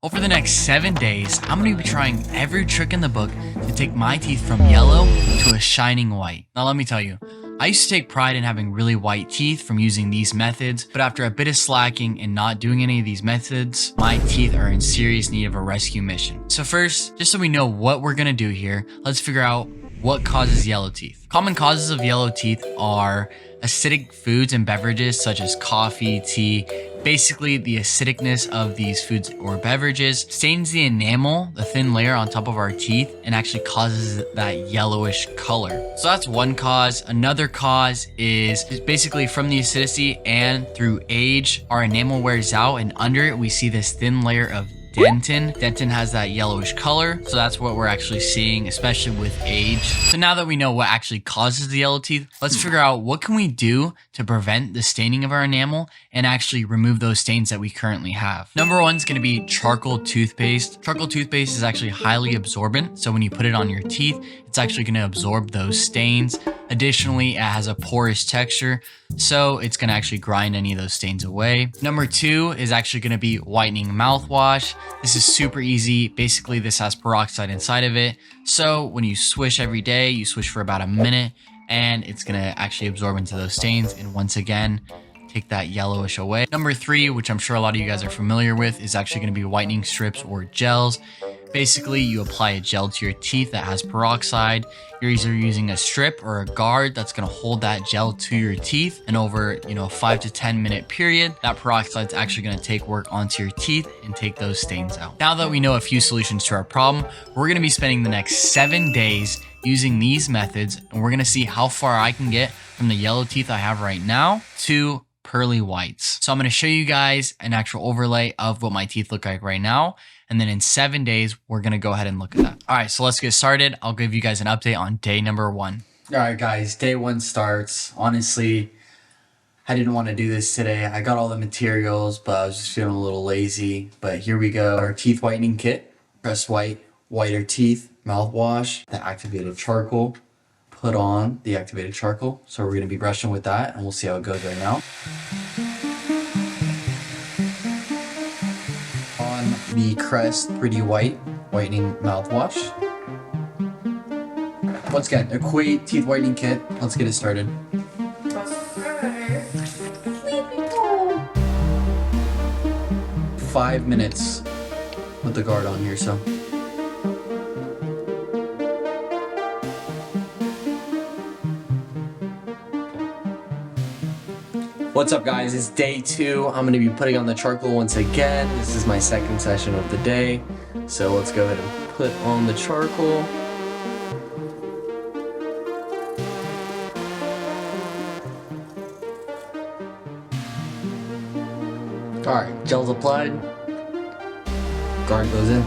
Over the next 7 days, I'm going to be trying every trick in the book to take my teeth from yellow to a shining white. Now let me tell you, I used to take pride in having really white teeth from using these methods, but after a bit of slacking and not doing any of these methods, my teeth are in serious need of a rescue mission. So first, just so we know what we're going to do here, let's figure out what causes yellow teeth. Common causes of yellow teeth are acidic foods and beverages such as coffee, tea. Basically, the acidicness of these foods or beverages stains the enamel, the thin layer on top of our teeth, and actually causes that yellowish color. So that's one cause. Another cause is basically from the acidity and through age, our enamel wears out, and under it we see this thin layer of dentin. Dentin has that yellowish color, so that's what we're actually seeing, especially with age. So now that we know what actually causes the yellow teeth, let's figure out what can we do to prevent the staining of our enamel and actually remove those stains that we currently have. Number one is going to be charcoal toothpaste. Charcoal toothpaste is actually highly absorbent, so when you put it on your teeth, it's actually going to absorb those stains. Additionally, it has a porous texture, so it's going to actually grind any of those stains away. Number two is actually going to be whitening mouthwash. This is super easy. Basically, this has peroxide inside of it, so when you swish every day, you swish for about a minute, and it's going to actually absorb into those stains, and once again, take that yellowish away. Number three, which I'm sure a lot of you guys are familiar with, is actually going to be whitening strips or gels. Basically, you apply a gel to your teeth that has peroxide. You're either using a strip or a guard that's going to hold that gel to your teeth, and over a 5 to 10 minute period, that peroxide is actually going to take work onto your teeth and take those stains out. Now that we know a few solutions to our problem, we're going to be spending the next 7 days using these methods, and we're going to see how far I can get from the yellow teeth I have right now to pearly whites. So I'm going to show you guys an actual overlay of what my teeth look like right now. And then in 7 days, we're going to go ahead and look at that. All right, so let's get started. I'll give you guys an update on day number one. All right, guys, day one starts. Honestly, I didn't want to do this today. I got all the materials, but I was just feeling a little lazy. But here we go. Our teeth whitening kit, Crest whiter teeth, mouthwash, the activated charcoal. Put on the activated charcoal. So we're going to be brushing with that, and we'll see how it goes right now. On the Crest 3D whitening mouthwash. Once again, Equate teeth whitening kit. Let's get it started. 5 minutes with the guard on here, so. What's up, guys? It's day two. I'm going to be putting on the charcoal once again. This is my second session of the day. So let's go ahead and put on the charcoal. Alright, gel's applied. Guard goes in.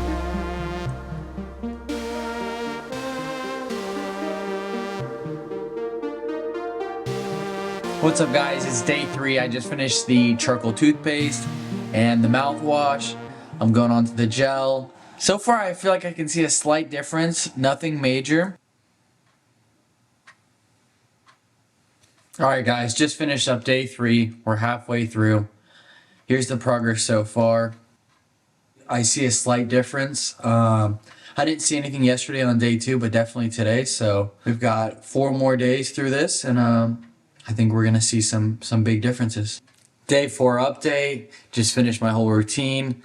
What's up, guys? It's day three. I just finished the charcoal toothpaste and the mouthwash. I'm going on to the gel. So far, I feel like I can see a slight difference. Nothing major. Alright, guys, just finished up day three. We're halfway through. Here's the progress so far. I see a slight difference. I didn't see anything yesterday on day two, but definitely today. So we've got 4 more days through this, and I think we're going to see some big differences. Day 4 update. Just finished my whole routine.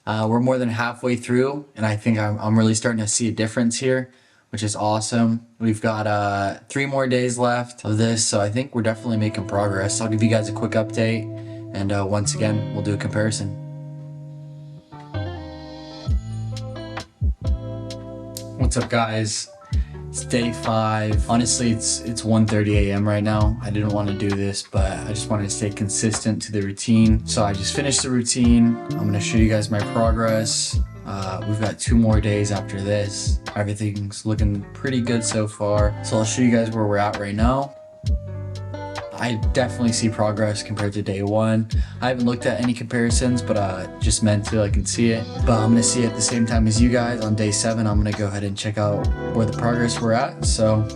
We're more than halfway through, and I think I'm really starting to see a difference here, which is awesome. We've got 3 more days left of this, so I think we're definitely making progress. I'll give you guys a quick update, and once again, we'll do a comparison. What's up, guys? It's day 5. Honestly, it's 1:30 a.m. right now. I didn't want to do this, but I just wanted to stay consistent to the routine. So I just finished the routine. I'm going to show you guys my progress. We've got 2 more days after this. Everything's looking pretty good so far. So I'll show you guys where we're at right now. I definitely see progress compared to day 1. I haven't looked at any comparisons, but just mentally I can see it. But I'm going to see it at the same time as you guys. On day 7, I'm going to go ahead and check out where the progress we're at. So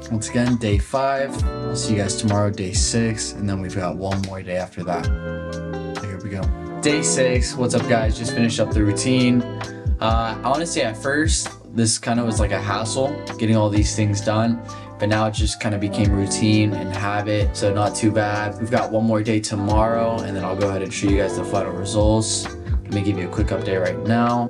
once again, day 5. I'll see you guys tomorrow, day 6. And then we've got 1 more day after that. So here we go. Day 6. What's up, guys? Just finished up the routine. Honestly, at first, this kind of was like a hassle getting all these things done, but now it just kind of became routine and habit, so not too bad. We've got one more day tomorrow, and then I'll go ahead and show you guys the final results. Let me give you a quick update right now.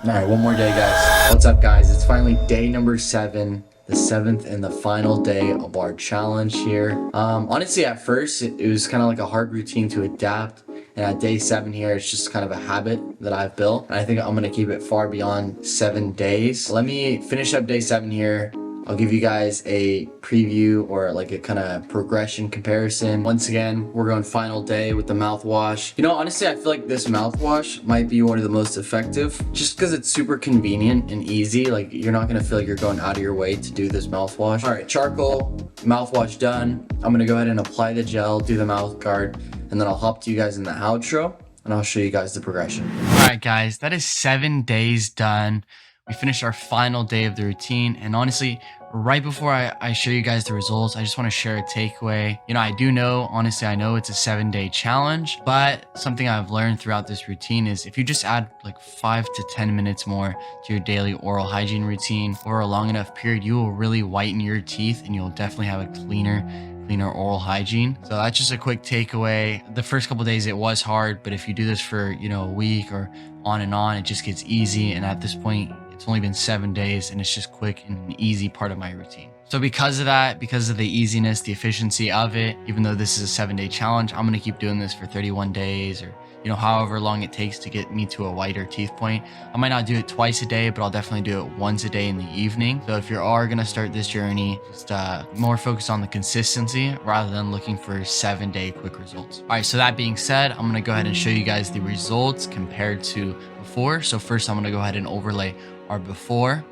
All right, one more day, guys. What's up, guys? It's finally day number 7. The 7th and the final day of our challenge here. Honestly, at first it was kind of like a hard routine to adapt, and at day 7 here it's just kind of a habit that I've built, and I think I'm gonna keep it far beyond 7 days. Let me finish up day 7 here. I'll give you guys a preview or like a kind of progression comparison. Once again, we're going final day with the mouthwash. You know, honestly, I feel like this mouthwash might be one of the most effective just because it's super convenient and easy. Like, you're not gonna feel like you're going out of your way to do this mouthwash. All right, charcoal, mouthwash done. I'm gonna go ahead and apply the gel, do the mouth guard, and then I'll hop to you guys in the outro and I'll show you guys the progression. All right, guys, that is 7 days done. We finished our final day of the routine, and honestly, right before I show you guys the results, I just want to share a takeaway. You know, honestly, I know it's a 7-day challenge, but something I've learned throughout this routine is if you just add like 5 to 10 minutes more to your daily oral hygiene routine over a long enough period, you will really whiten your teeth and you'll definitely have a cleaner oral hygiene. So that's just a quick takeaway. The first couple days it was hard, but if you do this for, you know, a week or on and on, it just gets easy. And at this point, it's only been 7 days and it's just quick and an easy part of my routine. So because of that, because of the easiness, the efficiency of it, even though this is a 7-day challenge, I'm gonna keep doing this for 31 days or, you know, however long it takes to get me to a whiter teeth point. I might not do it twice a day, but I'll definitely do it once a day in the evening. So if you are gonna start this journey, just more focus on the consistency rather than looking for 7-day quick results. All right, so that being said, I'm gonna go ahead and show you guys the results compared to before. So first I'm gonna go ahead and overlay our before.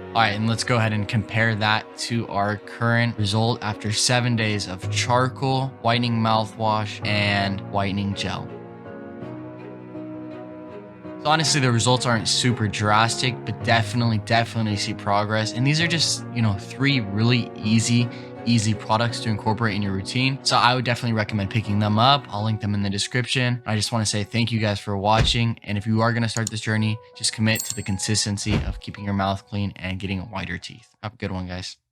All right, and let's go ahead and compare that to our current result after 7 days of charcoal, whitening mouthwash, and whitening gel. So honestly, the results aren't super drastic, but definitely see progress. And these are just, you know, 3 really easy products to incorporate in your routine. So I would definitely recommend picking them up. I'll link them in the description. I just want to say thank you guys for watching. And if you are going to start this journey, just commit to the consistency of keeping your mouth clean and getting whiter teeth. Have a good one, guys.